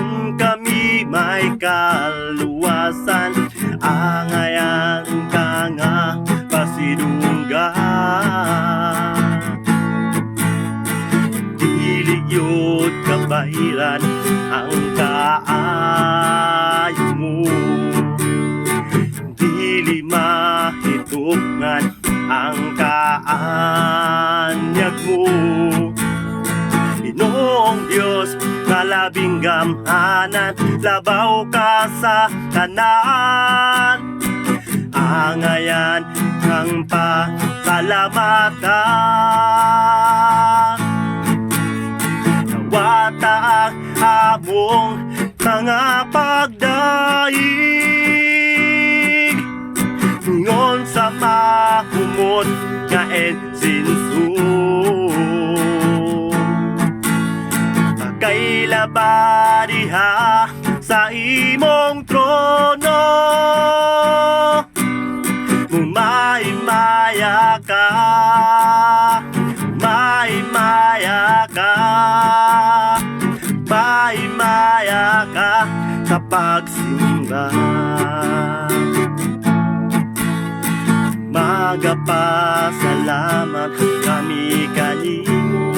aron kami may kaluwasan. Angayan ka nga pasidunggan, dili gyud kabahiran ang kaayo mo, dili mahitugnan ang kaanyag mo. Ginoong Diyos nga labing gamhanan, labaw ka sa tanan. Angayan kang pasalamatan. Nawata ang among mga pagdaig, ngon sa mahumot nga ensinso. Kaila ba diha sa imong trono, Maya ka, maya ka, maya ka sa pagsimba. Magapasalamat kami kanimo,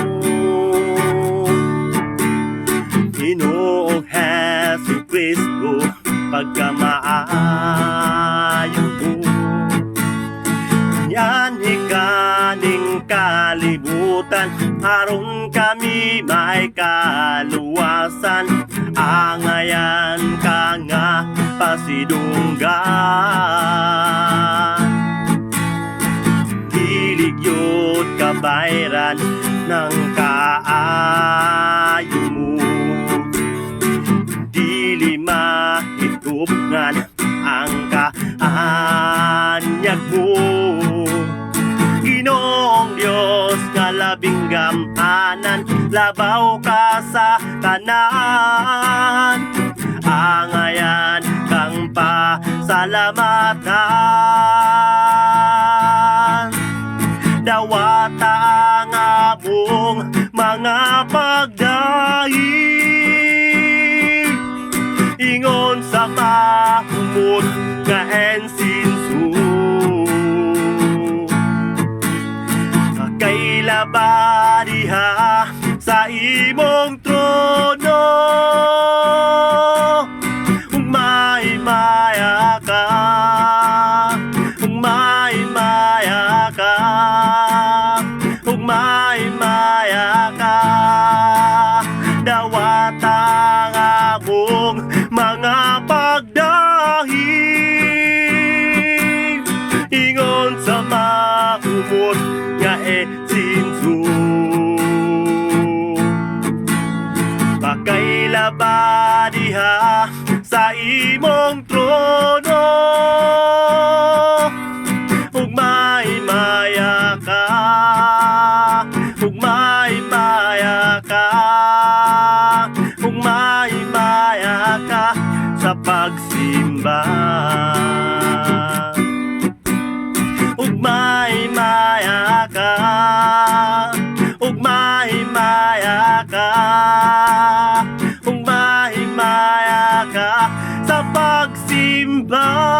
Ginoong Hesukristo, pagkamaayo mo. Yan ikaning kalibutan, aron kami may kaluwasan. Angayan ka nga pasidunggan, dili gyud kabayran ng kaayo mo, dili mahitugnan ang kaanyag mo. Ginoong Diyos nga labing gamhanan, labaw ka sa tanan. Angayan kang pasalamatan. Dawata ang among mga pagdaig, ingon sa mahumot nga ensinso. Kaila ba diha sa imong trono, maya ka, maya ka, maya ka. Dawata ang among mga pagdaig, ingon sa mahumot nga ensinso. Pakaila ba diha sa imong trono, maya ka, maya ka, maya ka sa pagsimba. Maya ka, maya ka, maya ka sa pagsimba.